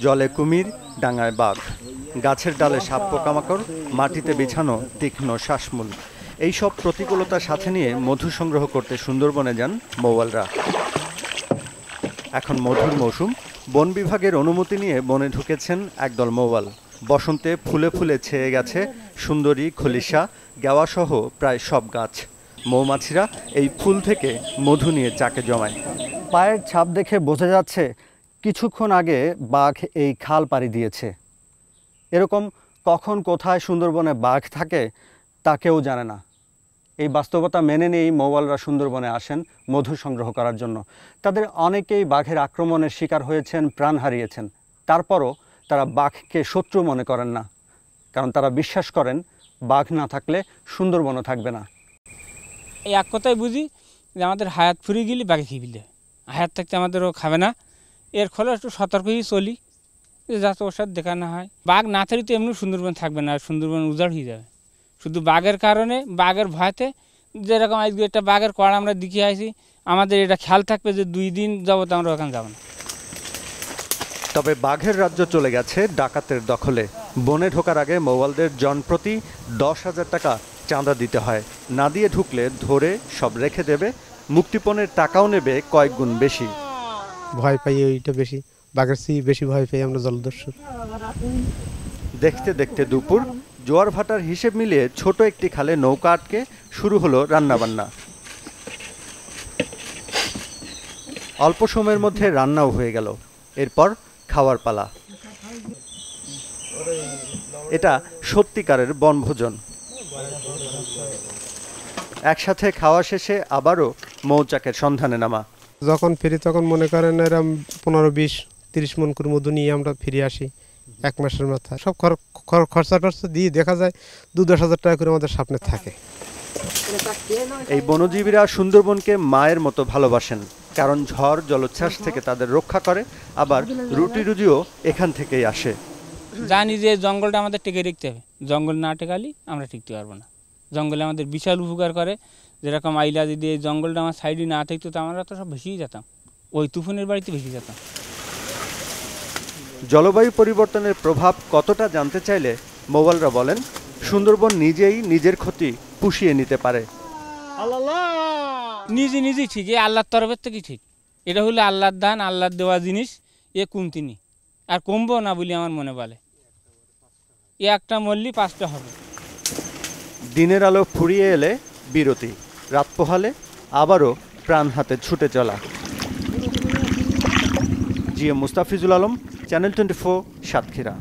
জলে কুমির, ডাঙায় বাঘ, গাছের ডালে সাপ পোকামাকড়, মাটিতে বিছানো তীক্ষ্ণ শ্বাসমূল, এইসব প্রতিকূলতার সাথে নিয়ে মধু সংগ্রহ করতে সুন্দরবনে যান মৌয়ালরা। এখন মধুর মৌসুম। বন বিভাগের অনুমতি নিয়ে বনে ঢুকেছেন একদল মৌয়াল। বসন্তে ফুলে ফুলে ছেয়ে গেছে সুন্দরী, খলিশা, গেওয়াসহ প্রায় সব গাছ। মৌমাছিরা এই ফুল থেকে মধু নিয়ে চাকে জমায়। পায়ের ছাপ দেখে বোঝা যাচ্ছে কিছুক্ষণ আগে বাঘ এই খাল পাড়ি দিয়েছে। এরকম কখন কোথায় সুন্দরবনে বাঘ থাকে তা কেউ জানে না। এই বাস্তবতা মেনে নিয়েই মৌয়ালরা সুন্দরবনে আসেন মধু সংগ্রহ করার জন্য। তাদের অনেকেই বাঘের আক্রমণের শিকার হয়েছেন, প্রাণ হারিয়েছেন। তারপরও তারা বাঘকে শত্রু মনে করেন না, কারণ তারা বিশ্বাস করেন বাঘ না থাকলে সুন্দরবনও থাকবে না। এই এক কথাই বুঝি যে আমাদের হায়াত ফুরিয়ে গেলে বাঘে খেয়ে হায়াত থাকতে আমাদেরও খাবে না। এর ফলে একটু সতর্কই চলি, যাতে ওর সাথে দেখা না হয়। বাঘ না থাকলে তো এমনি সুন্দরবন থাকবে না, সুন্দরবন উজাড় হয়ে যাবে। শুধু বাঘের কারণে, বাঘের ভয়তে, যেরকম আজকে একটা বাঘের কড়া আমরা দেখে আসি, আমাদের এটা খেয়াল থাকবে যে 2 দিন যাবত আমরা ওখানে যাব না। তবে বাঘের রাজ্য চলে গেছে ডাকাতের দখলে। বনে ঢোকার আগে মৌয়ালদের জনপ্রতি 10,000 টাকা চাঁদা দিতে হয়। না দিয়ে ঢুকলে ধরে সব রেখে দেবে, মুক্তিপণের টাকাও নেবে কয়েক গুণ বেশি। ভয় পাই ওইটা বেশি, বাঘের চেয়ে বেশি ভয় পাই আমরা জলদস্যু। দেখতে দেখতে দুপুর। জোয়ার ভাটার হিসেব মিলিয়ে ছোট একটি খালে নৌকা আটকে শুরু হলো রান্নাবান্না। অল্প সময়ের মধ্যে রান্নাও হয়ে গেল। এরপর খাওয়ার পালা। এটা সত্যিকারের বনভোজন। একসাথে খাওয়া শেষে আবারও মৌচাকের সন্ধানে নামা। যখন ফিরি তখন মনে করেন এরকম 15-20-30 মণ করে মধু নিয়ে আমরা ফিরে আসি 1 মাসের মাথায়। সব খরচা টরচা দিয়ে দেখা যায় 2-10 হাজার টাকা করে আমাদের সামনে থাকে। এই বনজীবীরা সুন্দরবনকে মায়ের মতো ভালোবাসেন, কারণ ঝড় জলোচ্ছ্বাস থেকে তাদের রক্ষা করে। আবার রুটি রুজিও এখান থেকেই আসে। জানি যে জঙ্গলটা আমাদের টিকে রাখতে হবে, জঙ্গল না টেকালে আমরা টিকতে পারবো না। জঙ্গলে আমাদের বিশাল উপকার করে। যেরকম আইলা যদি এই জঙ্গলটা আমার সাইডে না থাকতো তো আমরা তো সব ভেসেই যেতাম, ওই তুফানের বাড়িতে ভেসে যেতাম। জলবায়ু পরিবর্তনের প্রভাব কতটা জানতে চাইলে মৌয়ালরা বলেন, সুন্দরবন নিজেই নিজের ক্ষতি পুষিয়ে নিতে পারে। নিজেই ঠিক, এ আল্লাহর তরফের থেকে ঠিক। এটা হলো আল্লাহর দান, আল্লাহর দেওয়া জিনিস, এ কমতিনি আর কমবো না বলে আমার মনে বলে। এ একটা মরলি 5টা হবে। দিনের আলো ফুরিয়ে এলে বিরতি, রাত পোহালে আবারও প্রাণ হাতে ছুটে চলা। G M Mustafizul Alam, channel 24, Satkhira.